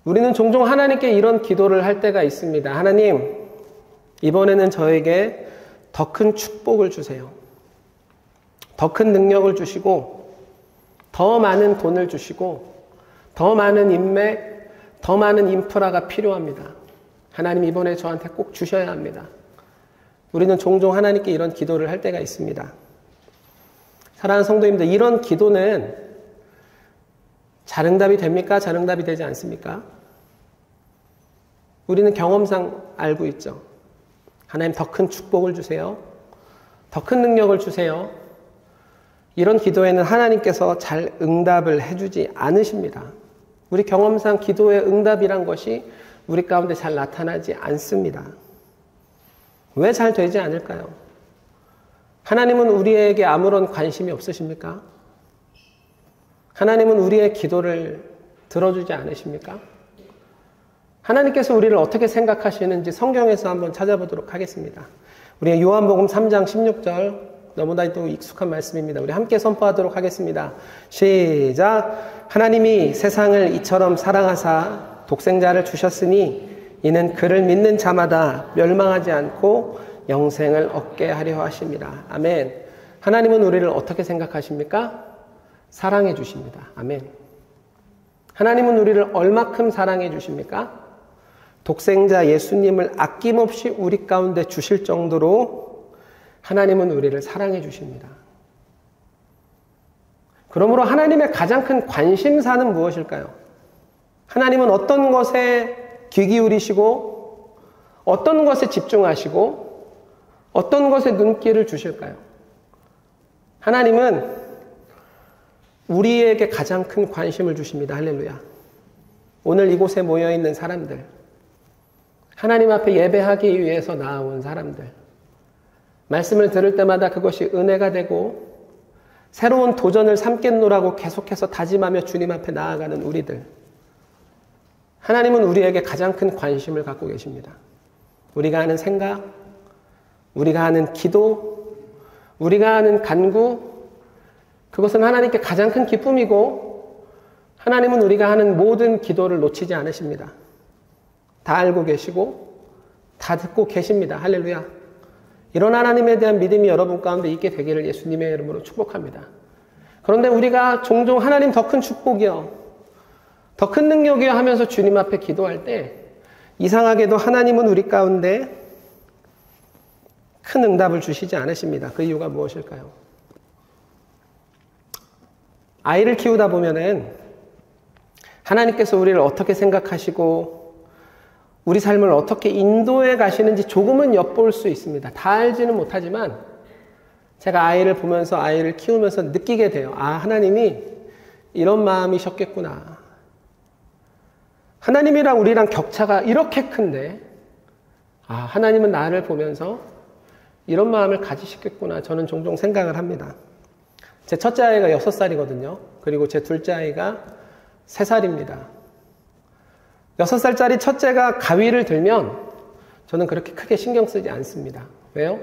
우리는 종종 하나님께 이런 기도를 할 때가 있습니다. 하나님, 이번에는 저에게 더 큰 축복을 주세요. 더 큰 능력을 주시고, 더 많은 돈을 주시고, 더 많은 인맥, 더 많은 인프라가 필요합니다. 하나님, 이번에 저한테 꼭 주셔야 합니다. 우리는 종종 하나님께 이런 기도를 할 때가 있습니다. 사랑하는 성도님들, 이런 기도는 잘 응답이 됩니까? 잘 응답이 되지 않습니까? 우리는 경험상 알고 있죠. 하나님, 더 큰 축복을 주세요. 더 큰 능력을 주세요. 이런 기도에는 하나님께서 잘 응답을 해주지 않으십니다. 우리 경험상 기도의 응답이란 것이 우리 가운데 잘 나타나지 않습니다. 왜 잘 되지 않을까요? 하나님은 우리에게 아무런 관심이 없으십니까? 하나님은 우리의 기도를 들어주지 않으십니까? 하나님께서 우리를 어떻게 생각하시는지 성경에서 한번 찾아보도록 하겠습니다. 우리의 요한복음 3장 16절, 너무나 또 익숙한 말씀입니다. 우리 함께 선포하도록 하겠습니다. 시작. 하나님이 세상을 이처럼 사랑하사 독생자를 주셨으니 이는 그를 믿는 자마다 멸망하지 않고 영생을 얻게 하려 하십니다. 아멘. 하나님은 우리를 어떻게 생각하십니까? 사랑해 주십니다. 아멘. 하나님은 우리를 얼마큼 사랑해 주십니까? 독생자 예수님을 아낌없이 우리 가운데 주실 정도로 하나님은 우리를 사랑해 주십니다. 그러므로 하나님의 가장 큰 관심사는 무엇일까요? 하나님은 어떤 것에 귀 기울이시고 어떤 것에 집중하시고 어떤 것에 눈길을 주실까요? 하나님은 우리에게 가장 큰 관심을 주십니다. 할렐루야. 오늘 이곳에 모여있는 사람들, 하나님 앞에 예배하기 위해서 나아온 사람들, 말씀을 들을 때마다 그것이 은혜가 되고 새로운 도전을 삼겠노라고 계속해서 다짐하며 주님 앞에 나아가는 우리들, 하나님은 우리에게 가장 큰 관심을 갖고 계십니다. 우리가 하는 생각, 우리가 하는 기도, 우리가 하는 간구, 그것은 하나님께 가장 큰 기쁨이고 하나님은 우리가 하는 모든 기도를 놓치지 않으십니다. 다 알고 계시고 다 듣고 계십니다. 할렐루야. 이런 하나님에 대한 믿음이 여러분 가운데 있게 되기를 예수님의 이름으로 축복합니다. 그런데 우리가 종종 하나님 더 큰 축복이요, 더 큰 능력이요 하면서 주님 앞에 기도할 때 이상하게도 하나님은 우리 가운데 큰 응답을 주시지 않으십니다. 그 이유가 무엇일까요? 아이를 키우다 보면은 하나님께서 우리를 어떻게 생각하시고 우리 삶을 어떻게 인도해 가시는지 조금은 엿볼 수 있습니다. 다 알지는 못하지만 제가 아이를 보면서 아이를 키우면서 느끼게 돼요. 아, 하나님이 이런 마음이셨겠구나. 하나님이랑 우리랑 격차가 이렇게 큰데 아, 하나님은 나를 보면서 이런 마음을 가지시겠구나. 저는 종종 생각을 합니다. 제 첫째 아이가 6살이거든요. 그리고 제 둘째 아이가 3살입니다. 6살짜리 첫째가 가위를 들면 저는 그렇게 크게 신경 쓰지 않습니다. 왜요?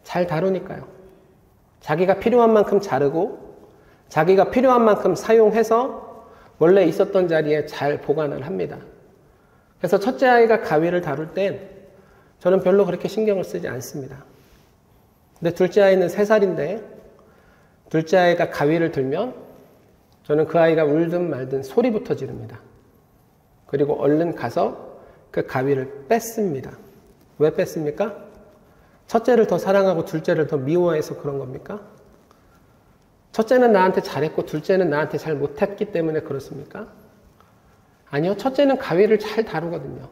잘 다루니까요. 자기가 필요한 만큼 자르고 자기가 필요한 만큼 사용해서 원래 있었던 자리에 잘 보관을 합니다. 그래서 첫째 아이가 가위를 다룰 땐 저는 별로 그렇게 신경을 쓰지 않습니다. 근데 둘째 아이는 3살인데 둘째 아이가 가위를 들면 저는 그 아이가 울든 말든 소리부터 지릅니다. 그리고 얼른 가서 그 가위를 뺐습니다. 왜 뺐습니까? 첫째를 더 사랑하고 둘째를 더 미워해서 그런 겁니까? 첫째는 나한테 잘했고 둘째는 나한테 잘 못했기 때문에 그렇습니까? 아니요. 첫째는 가위를 잘 다루거든요.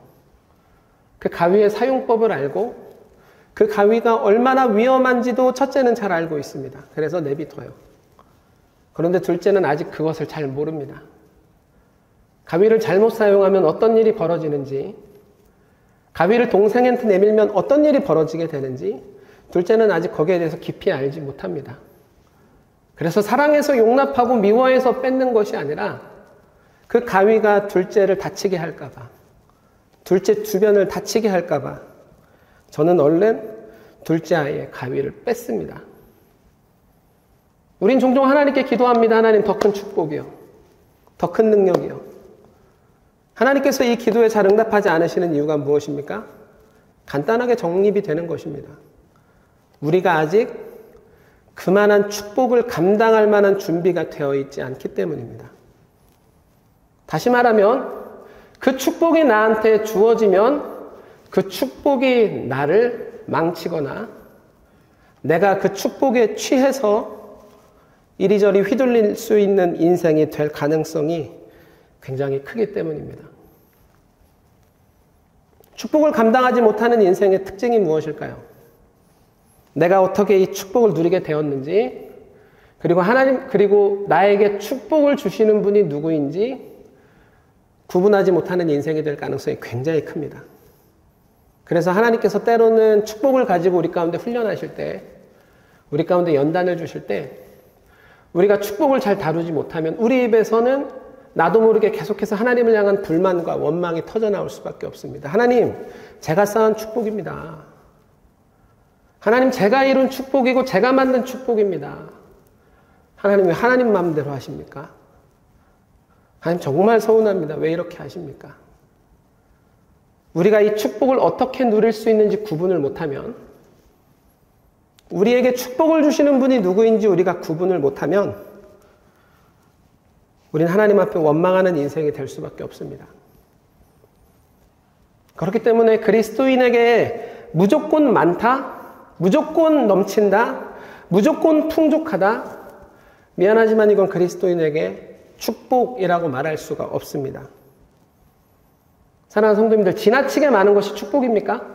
그 가위의 사용법을 알고 그 가위가 얼마나 위험한지도 첫째는 잘 알고 있습니다. 그래서 내비둬요. 그런데 둘째는 아직 그것을 잘 모릅니다. 가위를 잘못 사용하면 어떤 일이 벌어지는지, 가위를 동생한테 내밀면 어떤 일이 벌어지게 되는지 둘째는 아직 거기에 대해서 깊이 알지 못합니다. 그래서 사랑해서 용납하고 미워해서 뺏는 것이 아니라 그 가위가 둘째를 다치게 할까봐, 둘째 주변을 다치게 할까봐 저는 얼른 둘째 아이의 가위를 뺐습니다. 우린 종종 하나님께 기도합니다. 하나님 더 큰 축복이요, 더 큰 능력이요. 하나님께서 이 기도에 잘 응답하지 않으시는 이유가 무엇입니까? 간단하게 정립이 되는 것입니다. 우리가 아직 그만한 축복을 감당할 만한 준비가 되어 있지 않기 때문입니다. 다시 말하면 그 축복이 나한테 주어지면 그 축복이 나를 망치거나 내가 그 축복에 취해서 이리저리 휘둘릴 수 있는 인생이 될 가능성이 굉장히 크기 때문입니다. 축복을 감당하지 못하는 인생의 특징이 무엇일까요? 내가 어떻게 이 축복을 누리게 되었는지, 그리고 나에게 축복을 주시는 분이 누구인지 구분하지 못하는 인생이 될 가능성이 굉장히 큽니다. 그래서 하나님께서 때로는 축복을 가지고 우리 가운데 훈련하실 때, 우리 가운데 연단을 주실 때, 우리가 축복을 잘 다루지 못하면 우리 입에서는 나도 모르게 계속해서 하나님을 향한 불만과 원망이 터져나올 수밖에 없습니다. 하나님, 제가 쌓은 축복입니다. 하나님, 제가 이룬 축복이고 제가 만든 축복입니다. 하나님, 왜 하나님 마음대로 하십니까? 하나님, 정말 서운합니다. 왜 이렇게 하십니까? 우리가 이 축복을 어떻게 누릴 수 있는지 구분을 못하면, 우리에게 축복을 주시는 분이 누구인지 우리가 구분을 못하면 우리는 하나님 앞에 원망하는 인생이 될 수밖에 없습니다. 그렇기 때문에 그리스도인에게 무조건 많다, 무조건 넘친다, 무조건 풍족하다, 미안하지만 이건 그리스도인에게 축복이라고 말할 수가 없습니다. 사랑하는 성도님들, 지나치게 많은 것이 축복입니까?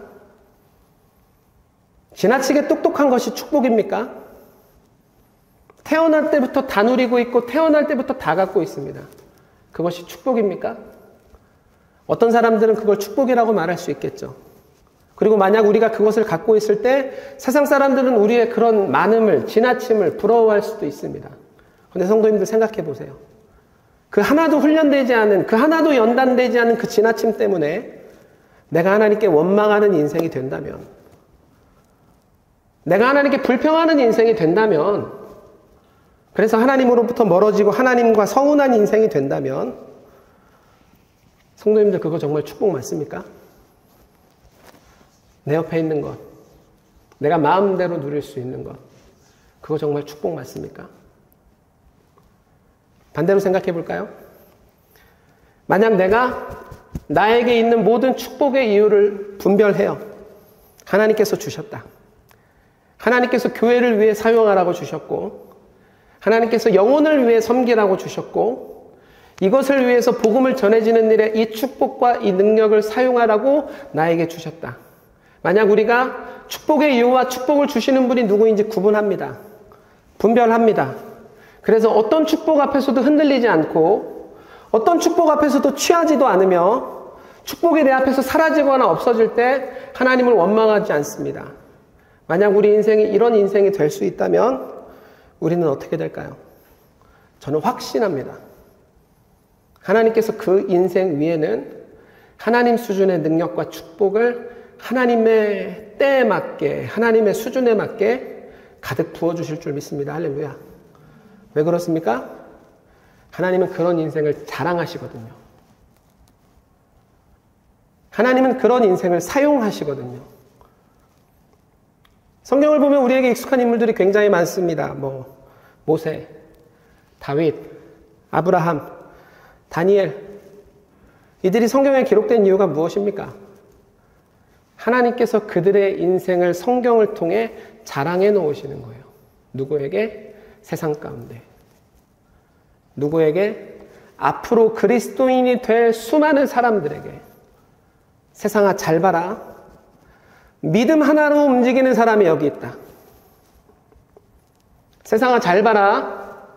지나치게 똑똑한 것이 축복입니까? 태어날 때부터 다 누리고 있고 태어날 때부터 다 갖고 있습니다. 그것이 축복입니까? 어떤 사람들은 그걸 축복이라고 말할 수 있겠죠. 그리고 만약 우리가 그것을 갖고 있을 때 세상 사람들은 우리의 그런 많음을, 지나침을 부러워할 수도 있습니다. 그런데 성도님들 생각해 보세요. 그 하나도 훈련되지 않은, 그 하나도 연단되지 않은 그 지나침 때문에 내가 하나님께 원망하는 인생이 된다면, 내가 하나님께 불평하는 인생이 된다면, 그래서 하나님으로부터 멀어지고 하나님과 서운한 인생이 된다면, 성도님들 그거 정말 축복 맞습니까? 내 옆에 있는 것, 내가 마음대로 누릴 수 있는 것, 그거 정말 축복 맞습니까? 반대로 생각해 볼까요? 만약 내가 나에게 있는 모든 축복의 이유를 분별해요. 하나님께서 주셨다. 하나님께서 교회를 위해 사용하라고 주셨고, 하나님께서 영혼을 위해 섬기라고 주셨고, 이것을 위해서 복음을 전해지는 일에 이 축복과 이 능력을 사용하라고 나에게 주셨다. 만약 우리가 축복의 이유와 축복을 주시는 분이 누구인지 구분합니다. 분별합니다. 그래서 어떤 축복 앞에서도 흔들리지 않고 어떤 축복 앞에서도 취하지도 않으며 축복이 내 앞에서 사라지거나 없어질 때 하나님을 원망하지 않습니다. 만약 우리 인생이 이런 인생이 될 수 있다면 우리는 어떻게 될까요? 저는 확신합니다. 하나님께서 그 인생 위에는 하나님 수준의 능력과 축복을 하나님의 때에 맞게, 하나님의 수준에 맞게 가득 부어주실 줄 믿습니다. 할렐루야. 왜 그렇습니까? 하나님은 그런 인생을 자랑하시거든요. 하나님은 그런 인생을 사용하시거든요. 성경을 보면 우리에게 익숙한 인물들이 굉장히 많습니다. 모세, 다윗, 아브라함, 다니엘. 이들이 성경에 기록된 이유가 무엇입니까? 하나님께서 그들의 인생을 성경을 통해 자랑해 놓으시는 거예요. 누구에게? 세상 가운데. 누구에게? 앞으로 그리스도인이 될 수많은 사람들에게. 세상아, 잘 봐라. 믿음 하나로 움직이는 사람이 여기 있다. 세상아, 잘 봐라.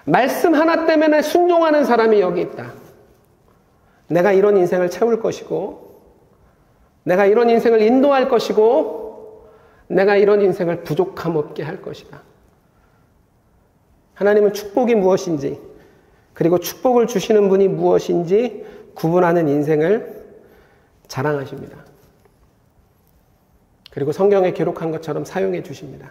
말씀 하나 때문에 순종하는 사람이 여기 있다. 내가 이런 인생을 채울 것이고, 내가 이런 인생을 인도할 것이고, 내가 이런 인생을 부족함 없게 할 것이다. 하나님은 축복이 무엇인지, 그리고 축복을 주시는 분이 무엇인지 구분하는 인생을 자랑하십니다. 그리고 성경에 기록한 것처럼 사용해 주십니다.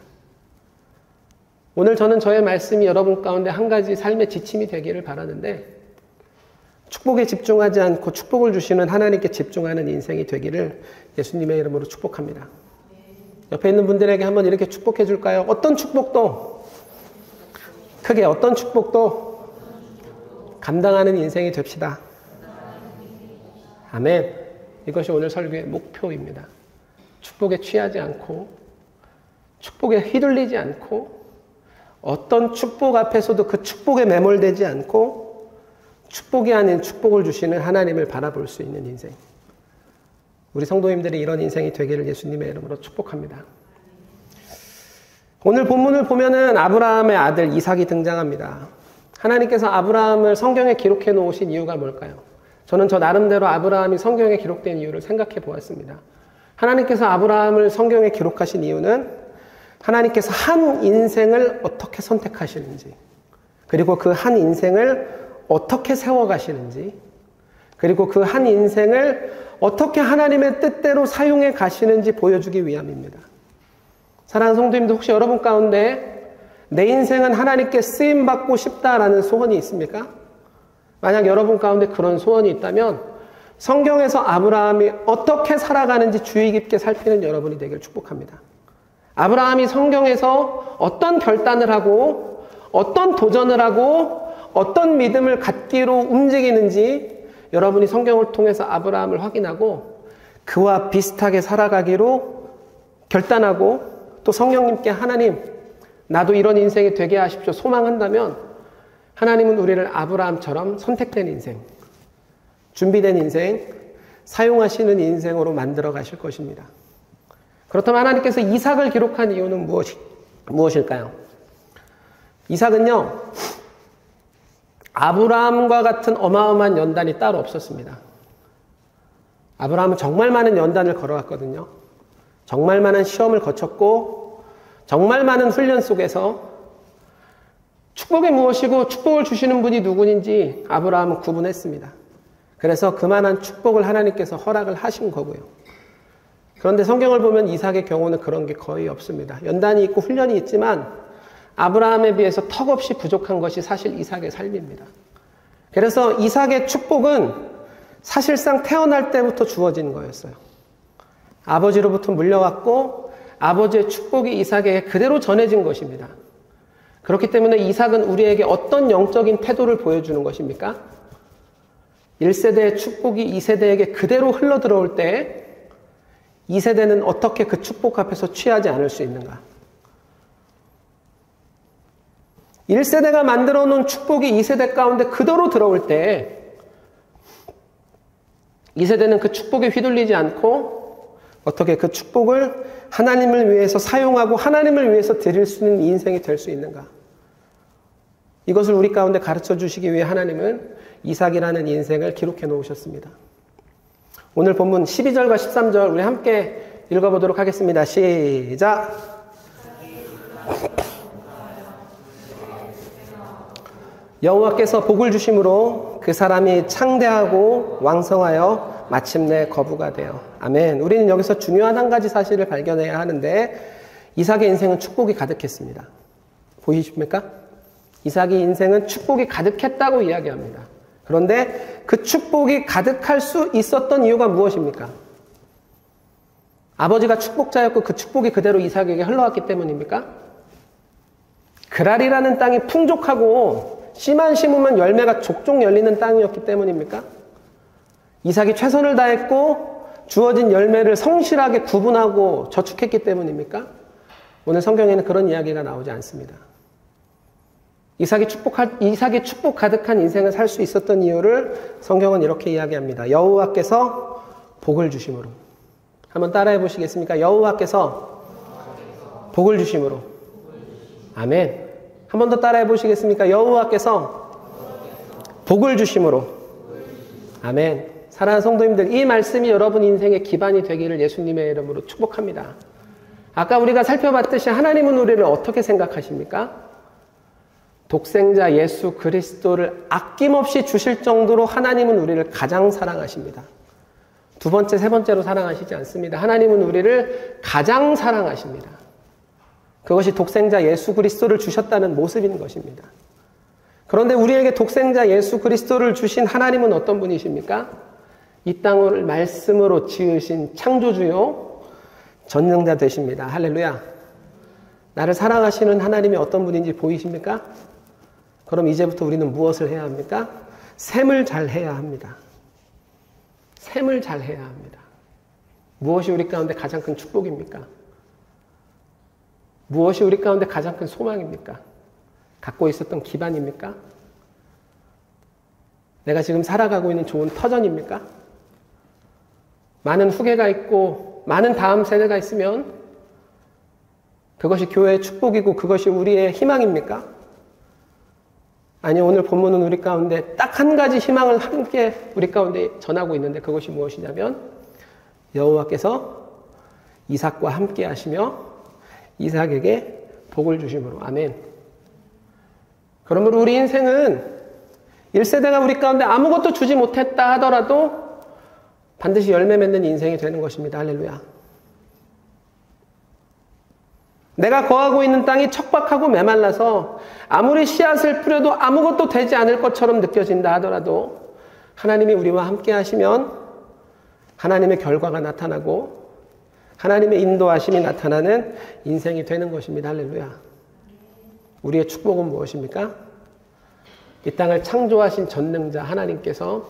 오늘 저는 저의 말씀이 여러분 가운데 한 가지 삶의 지침이 되기를 바라는데, 축복에 집중하지 않고 축복을 주시는 하나님께 집중하는 인생이 되기를 예수님의 이름으로 축복합니다. 옆에 있는 분들에게 한번 이렇게 축복해 줄까요? 어떤 축복도 크게 어떤 축복도 감당하는 인생이 됩시다. 아멘. 이것이 오늘 설교의 목표입니다. 축복에 취하지 않고 축복에 휘둘리지 않고 어떤 축복 앞에서도 그 축복에 매몰되지 않고 축복이 아닌 축복을 주시는 하나님을 바라볼 수 있는 인생. 우리 성도님들이 이런 인생이 되기를 예수님의 이름으로 축복합니다. 오늘 본문을 보면은 아브라함의 아들 이삭이 등장합니다. 하나님께서 아브라함을 성경에 기록해 놓으신 이유가 뭘까요? 저는 저 나름대로 아브라함이 성경에 기록된 이유를 생각해 보았습니다. 하나님께서 아브라함을 성경에 기록하신 이유는 하나님께서 한 인생을 어떻게 선택하시는지, 그리고 그 한 인생을 어떻게 세워가시는지, 그리고 그 한 인생을 어떻게 하나님의 뜻대로 사용해 가시는지 보여주기 위함입니다. 사랑하는 성도님들, 혹시 여러분 가운데 내 인생은 하나님께 쓰임받고 싶다라는 소원이 있습니까? 만약 여러분 가운데 그런 소원이 있다면 성경에서 아브라함이 어떻게 살아가는지 주의 깊게 살피는 여러분이 되기를 축복합니다. 아브라함이 성경에서 어떤 결단을 하고 어떤 도전을 하고 어떤 믿음을 갖기로 움직이는지 여러분이 성경을 통해서 아브라함을 확인하고 그와 비슷하게 살아가기로 결단하고 또 성령님께 하나님, 나도 이런 인생이 되게 하십시오 소망한다면 하나님은 우리를 아브라함처럼 선택된 인생, 준비된 인생, 사용하시는 인생으로 만들어 가실 것입니다. 그렇다면 하나님께서 이삭을 기록한 이유는 무엇일까요? 이삭은요, 아브라함과 같은 어마어마한 연단이 따로 없었습니다. 아브라함은 정말 많은 연단을 걸어왔거든요. 정말 많은 시험을 거쳤고 정말 많은 훈련 속에서 축복이 무엇이고 축복을 주시는 분이 누구인지 아브라함은 구분했습니다. 그래서 그만한 축복을 하나님께서 허락을 하신 거고요. 그런데 성경을 보면 이삭의 경우는 그런 게 거의 없습니다. 연단이 있고 훈련이 있지만 아브라함에 비해서 턱없이 부족한 것이 사실 이삭의 삶입니다. 그래서 이삭의 축복은 사실상 태어날 때부터 주어진 거였어요. 아버지로부터 물려왔고 아버지의 축복이 이삭에게 그대로 전해진 것입니다. 그렇기 때문에 이삭은 우리에게 어떤 영적인 태도를 보여주는 것입니까? 1세대의 축복이 2세대에게 그대로 흘러들어올 때 2세대는 어떻게 그 축복 앞에서 취하지 않을 수 있는가? 1세대가 만들어 놓은 축복이 2세대 가운데 그대로 들어올 때 2세대는 그 축복에 휘둘리지 않고 어떻게 그 축복을 하나님을 위해서 사용하고 하나님을 위해서 드릴 수 있는 인생이 될 수 있는가? 이것을 우리 가운데 가르쳐 주시기 위해 하나님은 이삭이라는 인생을 기록해 놓으셨습니다. 오늘 본문 12절과 13절 우리 함께 읽어보도록 하겠습니다. 시작! 여호와께서 복을 주심으로 그 사람이 창대하고 왕성하여 마침내 거부가 되어. 아멘. 우리는 여기서 중요한 한 가지 사실을 발견해야 하는데 이삭의 인생은 축복이 가득했습니다. 보이십니까? 이삭의 인생은 축복이 가득했다고 이야기합니다. 그런데 그 축복이 가득할 수 있었던 이유가 무엇입니까? 아버지가 축복자였고 그 축복이 그대로 이삭에게 흘러왔기 때문입니까? 그랄이라는 땅이 풍족하고 씨만 심으면 열매가 족족 열리는 땅이었기 때문입니까? 이삭이 최선을 다했고 주어진 열매를 성실하게 구분하고 저축했기 때문입니까? 오늘 성경에는 그런 이야기가 나오지 않습니다. 이삭이 축복 가득한 인생을 살 수 있었던 이유를 성경은 이렇게 이야기합니다. 여호와께서 복을 주심으로. 한번 따라해 보시겠습니까? 여호와께서 복을 주심으로. 아멘. 한 번 더 따라해 보시겠습니까? 여호와께서 복을 주심으로. 아멘. 사랑하는 성도님들, 이 말씀이 여러분 인생의 기반이 되기를 예수님의 이름으로 축복합니다. 아까 우리가 살펴봤듯이 하나님은 우리를 어떻게 생각하십니까? 독생자 예수 그리스도를 아낌없이 주실 정도로 하나님은 우리를 가장 사랑하십니다. 두 번째, 세 번째로 사랑하시지 않습니다. 하나님은 우리를 가장 사랑하십니다. 그것이 독생자 예수 그리스도를 주셨다는 모습인 것입니다. 그런데 우리에게 독생자 예수 그리스도를 주신 하나님은 어떤 분이십니까? 이 땅을 말씀으로 지으신 창조주요 전능자 되십니다. 할렐루야. 나를 사랑하시는 하나님이 어떤 분인지 보이십니까? 그럼 이제부터 우리는 무엇을 해야 합니까? 셈을 잘 해야 합니다. 셈을 잘 해야 합니다. 무엇이 우리 가운데 가장 큰 축복입니까? 무엇이 우리 가운데 가장 큰 소망입니까? 갖고 있었던 기반입니까? 내가 지금 살아가고 있는 좋은 터전입니까? 많은 후계가 있고 많은 다음 세대가 있으면 그것이 교회의 축복이고 그것이 우리의 희망입니까? 아니, 오늘 본문은 우리 가운데 딱 한 가지 희망을 함께 우리 가운데 전하고 있는데 그것이 무엇이냐면 여호와께서 이삭과 함께 하시며 이삭에게 복을 주심으로. 아멘. 그러므로 우리 인생은 1세대가 우리 가운데 아무것도 주지 못했다 하더라도 반드시 열매 맺는 인생이 되는 것입니다. 할렐루야. 내가 거하고 있는 땅이 척박하고 메말라서 아무리 씨앗을 뿌려도 아무것도 되지 않을 것처럼 느껴진다 하더라도 하나님이 우리와 함께 하시면 하나님의 결과가 나타나고 하나님의 인도하심이 나타나는 인생이 되는 것입니다. 할렐루야. 우리의 축복은 무엇입니까? 이 땅을 창조하신 전능자 하나님께서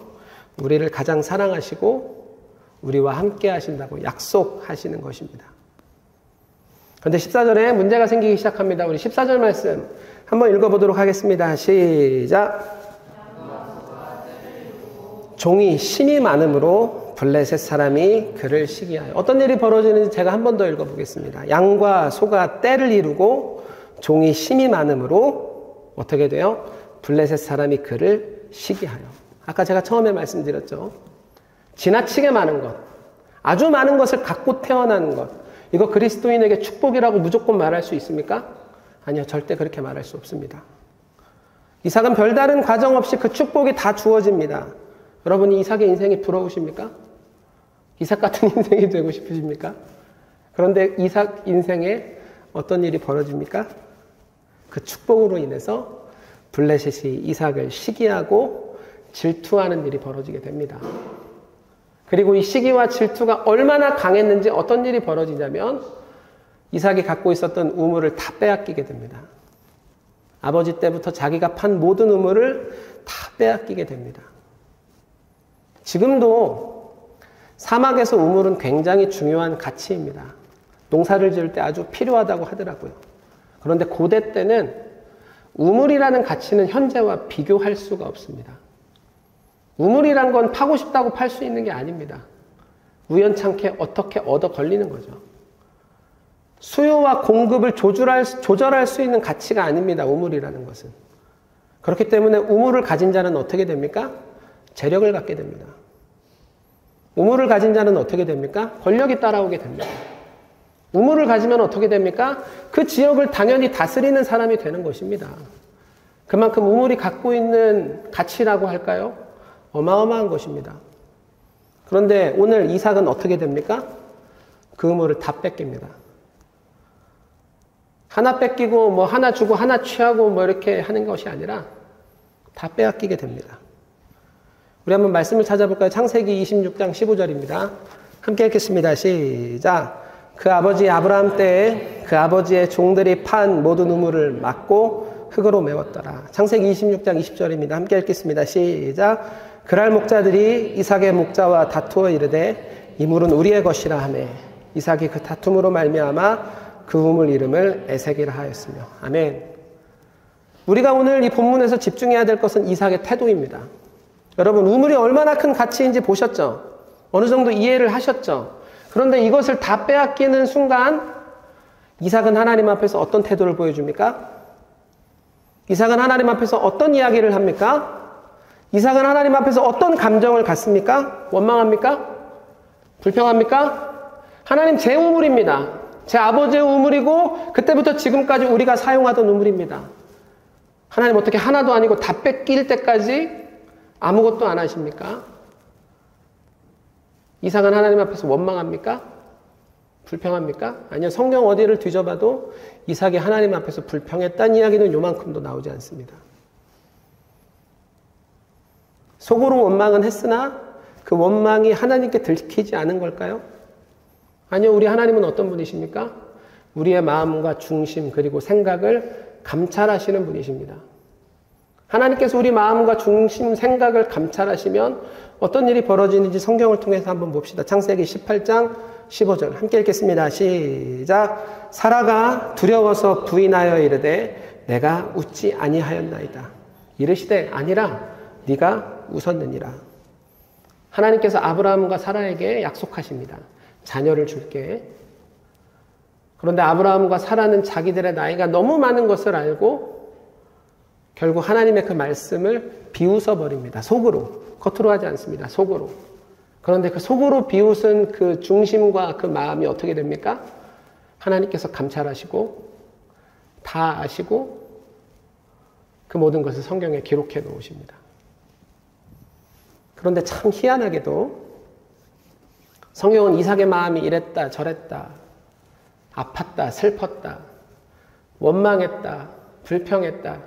우리를 가장 사랑하시고 우리와 함께 하신다고 약속하시는 것입니다. 그런데 14절에 문제가 생기기 시작합니다. 우리 14절 말씀 한번 읽어보도록 하겠습니다. 시작. 종이 심이 많음으로 블레셋 사람이 그를 시기하여. 어떤 일이 벌어지는지 제가 한 번 더 읽어보겠습니다. 양과 소가 떼를 이루고 종이 심이 많음으로 어떻게 돼요? 블레셋 사람이 그를 시기하여. 아까 제가 처음에 말씀드렸죠. 지나치게 많은 것, 아주 많은 것을 갖고 태어나는 것, 이거 그리스도인에게 축복이라고 무조건 말할 수 있습니까? 아니요, 절대 그렇게 말할 수 없습니다. 이삭은 별다른 과정 없이 그 축복이 다 주어집니다. 여러분이 이삭의 인생이 부러우십니까? 이삭 같은 인생이 되고 싶으십니까? 그런데 이삭 인생에 어떤 일이 벌어집니까? 그 축복으로 인해서 블레셋이 이삭을 시기하고 질투하는 일이 벌어지게 됩니다. 그리고 이 시기와 질투가 얼마나 강했는지 어떤 일이 벌어지냐면 이삭이 갖고 있었던 우물을 다 빼앗기게 됩니다. 아버지 때부터 자기가 판 모든 우물을 다 빼앗기게 됩니다. 지금도 사막에서 우물은 굉장히 중요한 가치입니다. 농사를 지을 때 아주 필요하다고 하더라고요. 그런데 고대 때는 우물이라는 가치는 현재와 비교할 수가 없습니다. 우물이란 건 파고 싶다고 팔 수 있는 게 아닙니다. 우연찮게 어떻게 얻어 걸리는 거죠. 수요와 공급을 조절할 수 있는 가치가 아닙니다. 우물이라는 것은. 그렇기 때문에 우물을 가진 자는 어떻게 됩니까? 재력을 갖게 됩니다. 우물을 가진 자는 어떻게 됩니까? 권력이 따라오게 됩니다. 우물을 가지면 어떻게 됩니까? 그 지역을 당연히 다스리는 사람이 되는 것입니다. 그만큼 우물이 갖고 있는 가치라고 할까요? 어마어마한 것입니다. 그런데 오늘 이삭은 어떻게 됩니까? 그 우물을 다 뺏깁니다. 하나 뺏기고 뭐 하나 주고 하나 취하고 뭐 이렇게 하는 것이 아니라 다 빼앗기게 됩니다. 우리 한번 말씀을 찾아볼까요? 창세기 26장 15절입니다. 함께 읽겠습니다. 시작. 그 아버지 아브라함 때에 그 아버지의 종들이 판 모든 우물을 막고 흙으로 메웠더라. 창세기 26장 20절입니다. 함께 읽겠습니다. 시작. 그랄 목자들이 이삭의 목자와 다투어 이르되 이 물은 우리의 것이라 하매 이삭이 그 다툼으로 말미암아 그 우물 이름을 에색이라 하였으며. 아멘. 우리가 오늘 이 본문에서 집중해야 될 것은 이삭의 태도입니다. 여러분, 우물이 얼마나 큰 가치인지 보셨죠? 어느 정도 이해를 하셨죠? 그런데 이것을 다 빼앗기는 순간 이삭은 하나님 앞에서 어떤 태도를 보여줍니까? 이삭은 하나님 앞에서 어떤 이야기를 합니까? 이삭은 하나님 앞에서 어떤 감정을 갖습니까? 원망합니까? 불평합니까? 하나님, 제 우물입니다. 제 아버지의 우물이고 그때부터 지금까지 우리가 사용하던 우물입니다. 하나님, 어떻게 하나도 아니고 다 뺏길 때까지 아무것도 안 하십니까? 이삭은 하나님 앞에서 원망합니까? 불평합니까? 아니요, 성경 어디를 뒤져봐도 이삭이 하나님 앞에서 불평했다는 이야기는 요만큼도 나오지 않습니다. 속으로 원망은 했으나 그 원망이 하나님께 들키지 않은 걸까요? 아니요. 우리 하나님은 어떤 분이십니까? 우리의 마음과 중심 그리고 생각을 감찰하시는 분이십니다. 하나님께서 우리 마음과 중심 생각을 감찰하시면 어떤 일이 벌어지는지 성경을 통해서 한번 봅시다. 창세기 18장 15절 함께 읽겠습니다. 시작. 사라가 두려워서 부인하여 이르되 내가 웃지 아니하였나이다. 이르시되 아니라 네가 웃었느니라. 하나님께서 아브라함과 사라에게 약속하십니다. 자녀를 줄게. 그런데 아브라함과 사라는 자기들의 나이가 너무 많은 것을 알고 결국 하나님의 그 말씀을 비웃어 버립니다. 속으로. 겉으로 하지 않습니다. 속으로. 그런데 그 속으로 비웃은 그 중심과 그 마음이 어떻게 됩니까? 하나님께서 감찰하시고 다 아시고 그 모든 것을 성경에 기록해 놓으십니다. 그런데 참 희한하게도 성경은 이삭의 마음이 이랬다 저랬다 아팠다 슬펐다 원망했다 불평했다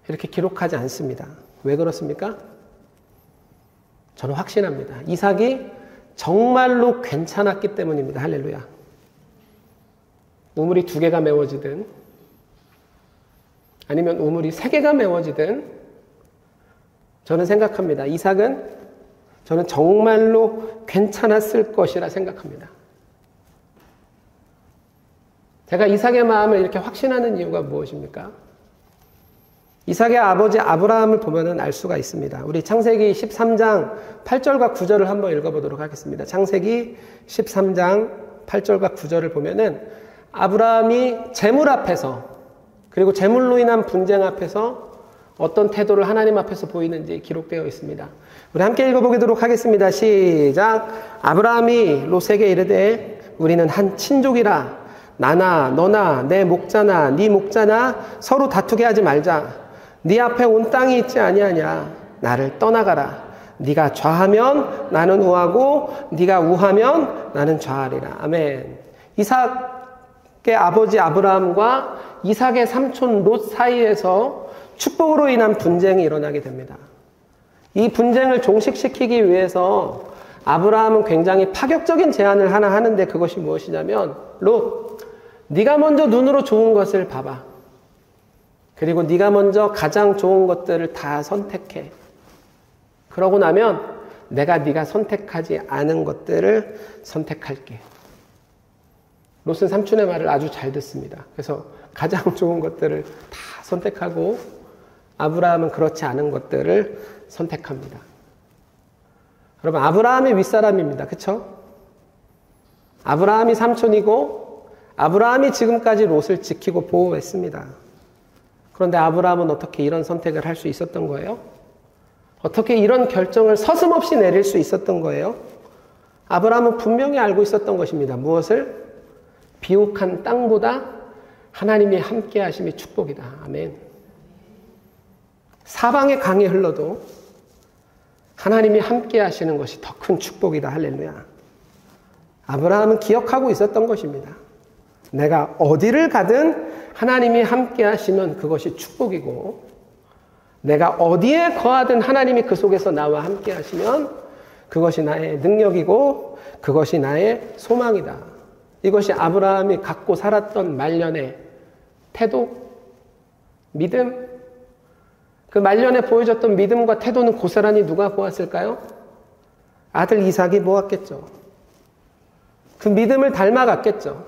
이렇게 기록하지 않습니다. 왜 그렇습니까? 저는 확신합니다. 이삭이 정말로 괜찮았기 때문입니다. 할렐루야. 우물이 2개가 메워지든 아니면 우물이 3개가 메워지든 저는 생각합니다. 이삭은 저는 정말로 괜찮았을 것이라 생각합니다. 제가 이삭의 마음을 이렇게 확신하는 이유가 무엇입니까? 이삭의 아버지 아브라함을 보면 알 수가 있습니다. 우리 창세기 13장 8절과 9절을 한번 읽어보도록 하겠습니다. 창세기 13장 8절과 9절을 보면은 아브라함이 재물 앞에서 그리고 재물로 인한 분쟁 앞에서 어떤 태도를 하나님 앞에서 보이는지 기록되어 있습니다. 우리 함께 읽어보도록 하겠습니다. 시작. 아브라함이 롯에게 이르되 우리는 한 친족이라 나나 너나 내 목자나 네 목자나 서로 다투게 하지 말자. 네 앞에 온 땅이 있지 아니하냐. 나를 떠나가라. 네가 좌하면 나는 우하고 네가 우하면 나는 좌하리라. 아멘. 이삭의 아버지 아브라함과 이삭의 삼촌 롯 사이에서 축복으로 인한 분쟁이 일어나게 됩니다. 이 분쟁을 종식시키기 위해서 아브라함은 굉장히 파격적인 제안을 하나 하는데 그것이 무엇이냐면 롯, 네가 먼저 눈으로 좋은 것을 봐봐. 그리고 네가 먼저 가장 좋은 것들을 다 선택해. 그러고 나면 내가 네가 선택하지 않은 것들을 선택할게. 롯은 삼촌의 말을 아주 잘 듣습니다. 그래서 가장 좋은 것들을 다 선택하고 아브라함은 그렇지 않은 것들을 선택합니다. 여러분, 아브라함의 윗사람입니다. 그쵸? 아브라함이 삼촌이고 아브라함이 지금까지 롯을 지키고 보호했습니다. 그런데 아브라함은 어떻게 이런 선택을 할 수 있었던 거예요? 어떻게 이런 결정을 서슴없이 내릴 수 있었던 거예요? 아브라함은 분명히 알고 있었던 것입니다. 무엇을? 비옥한 땅보다 하나님이 함께 하심이 축복이다. 아멘. 사방에 강이 흘러도 하나님이 함께 하시는 것이 더 큰 축복이다. 할렐루야. 아브라함은 기억하고 있었던 것입니다. 내가 어디를 가든 하나님이 함께 하시면 그것이 축복이고 내가 어디에 거하든 하나님이 그 속에서 나와 함께 하시면 그것이 나의 능력이고 그것이 나의 소망이다. 이것이 아브라함이 갖고 살았던 말년의 태도, 믿음. 그 말년에 보여줬던 믿음과 태도는 고스란히 누가 보았을까요? 아들 이삭이 보았겠죠. 그 믿음을 닮아갔겠죠.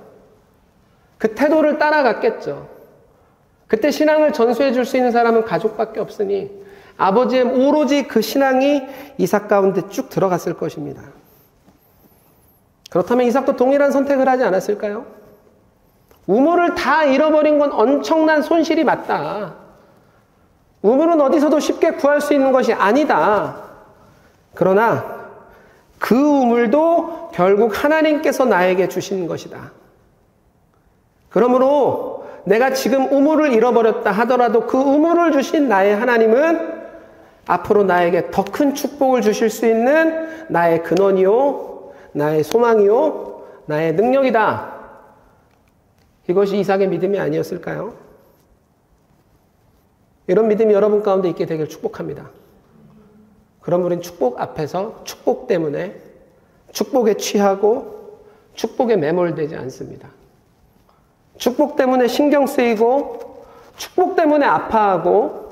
그 태도를 따라갔겠죠. 그때 신앙을 전수해 줄 수 있는 사람은 가족밖에 없으니 아버지의 오로지 그 신앙이 이삭 가운데 쭉 들어갔을 것입니다. 그렇다면 이삭도 동일한 선택을 하지 않았을까요? 우물을 다 잃어버린 건 엄청난 손실이 맞다. 우물은 어디서도 쉽게 구할 수 있는 것이 아니다. 그러나 그 우물도 결국 하나님께서 나에게 주신 것이다. 그러므로 내가 지금 우물을 잃어버렸다 하더라도 그 우물을 주신 나의 하나님은 앞으로 나에게 더 큰 축복을 주실 수 있는 나의 근원이요, 나의 소망이요, 나의 능력이다. 이것이 이삭의 믿음이 아니었을까요? 이런 믿음이 여러분 가운데 있게 되길 축복합니다. 그럼 우린 축복 앞에서 축복 때문에 축복에 취하고 축복에 매몰되지 않습니다. 축복 때문에 신경 쓰이고 축복 때문에 아파하고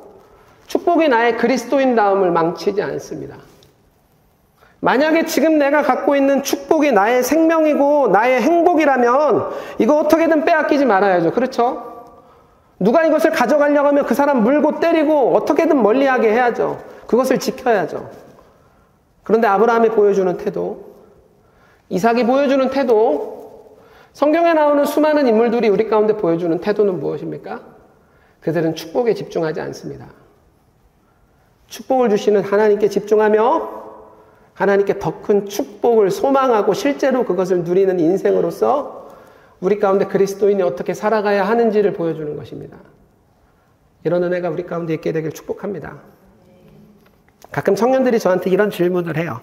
축복이 나의 그리스도인다움을 망치지 않습니다. 만약에 지금 내가 갖고 있는 축복이 나의 생명이고 나의 행복이라면 이거 어떻게든 빼앗기지 말아야죠. 그렇죠? 누가 이것을 가져가려고 하면 그 사람 물고 때리고 어떻게든 멀리하게 해야죠. 그것을 지켜야죠. 그런데 아브라함이 보여주는 태도, 이삭이 보여주는 태도, 성경에 나오는 수많은 인물들이 우리 가운데 보여주는 태도는 무엇입니까? 그들은 축복에 집중하지 않습니다. 축복을 주시는 하나님께 집중하며 하나님께 더 큰 축복을 소망하고 실제로 그것을 누리는 인생으로서 우리 가운데 그리스도인이 어떻게 살아가야 하는지를 보여주는 것입니다. 이런 은혜가 우리 가운데 있게 되길 축복합니다. 가끔 청년들이 저한테 이런 질문을 해요.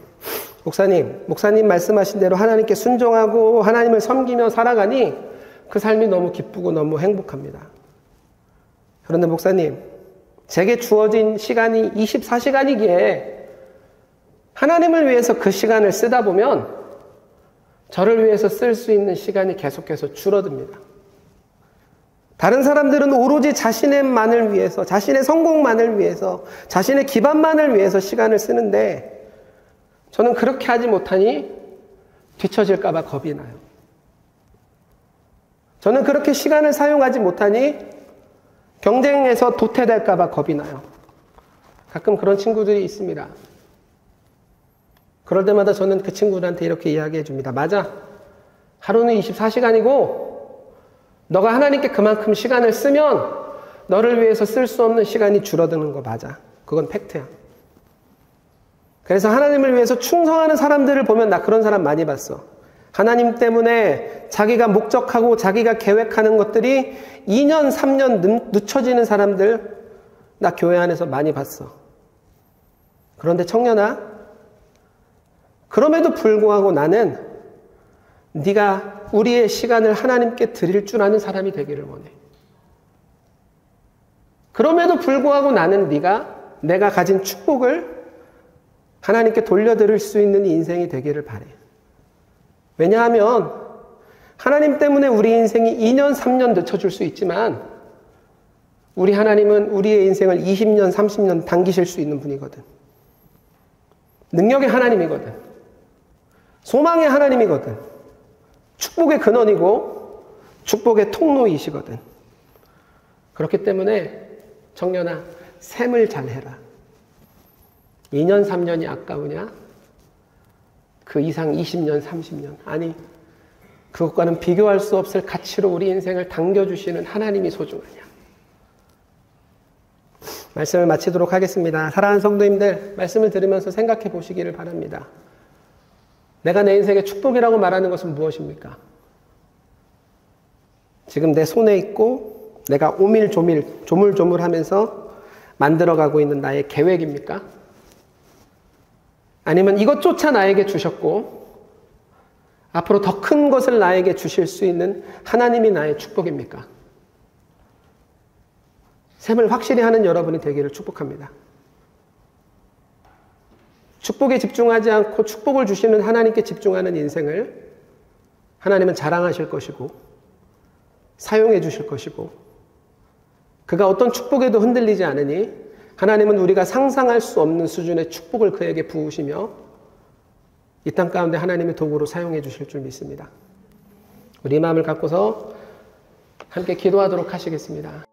목사님 말씀하신 대로 하나님께 순종하고 하나님을 섬기며 살아가니 그 삶이 너무 기쁘고 너무 행복합니다. 그런데 목사님, 제게 주어진 시간이 24시간이기에 하나님을 위해서 그 시간을 쓰다 보면 저를 위해서 쓸 수 있는 시간이 계속해서 줄어듭니다. 다른 사람들은 오로지 자신의만을 위해서, 자신의 성공만을 위해서, 자신의 기반만을 위해서 시간을 쓰는데 저는 그렇게 하지 못하니 뒤처질까 봐 겁이 나요. 저는 그렇게 시간을 사용하지 못하니 경쟁에서 도태될까 봐 겁이 나요. 가끔 그런 친구들이 있습니다. 그럴 때마다 저는 그 친구들한테 이렇게 이야기해 줍니다. 맞아. 하루는 24시간이고 너가 하나님께 그만큼 시간을 쓰면 너를 위해서 쓸 수 없는 시간이 줄어드는 거 맞아. 그건 팩트야. 그래서 하나님을 위해서 충성하는 사람들을 보면 나 그런 사람 많이 봤어. 하나님 때문에 자기가 목적하고 자기가 계획하는 것들이 2년, 3년 늦춰지는 사람들 나 교회 안에서 많이 봤어. 그런데 청년아, 그럼에도 불구하고 나는 네가 우리의 시간을 하나님께 드릴 줄 아는 사람이 되기를 원해. 그럼에도 불구하고 나는 내가 가진 축복을 하나님께 돌려드릴 수 있는 인생이 되기를 바래. 왜냐하면 하나님 때문에 우리 인생이 2년, 3년 늦춰질 수 있지만 우리 하나님은 우리의 인생을 20년, 30년 당기실 수 있는 분이거든. 능력의 하나님이거든. 소망의 하나님이거든. 축복의 근원이고 축복의 통로이시거든. 그렇기 때문에 청년아, 셈을 잘해라. 2년, 3년이 아까우냐? 그 이상 20년, 30년. 아니, 그것과는 비교할 수 없을 가치로 우리 인생을 당겨주시는 하나님이 소중하냐? 말씀을 마치도록 하겠습니다. 사랑하는 성도님들, 말씀을 들으면서 생각해 보시기를 바랍니다. 내가 내 인생의 축복이라고 말하는 것은 무엇입니까? 지금 내 손에 있고 내가 오밀조밀, 조물조물하면서 만들어가고 있는 나의 계획입니까? 아니면 이것조차 나에게 주셨고 앞으로 더 큰 것을 나에게 주실 수 있는 하나님이 나의 축복입니까? 셈을 확실히 하는 여러분이 되기를 축복합니다. 축복에 집중하지 않고 축복을 주시는 하나님께 집중하는 인생을 하나님은 자랑하실 것이고 사용해 주실 것이고 그가 어떤 축복에도 흔들리지 않으니 하나님은 우리가 상상할 수 없는 수준의 축복을 그에게 부으시며 이 땅 가운데 하나님의 도구로 사용해 주실 줄 믿습니다. 우리 마음을 갖고서 함께 기도하도록 하시겠습니다.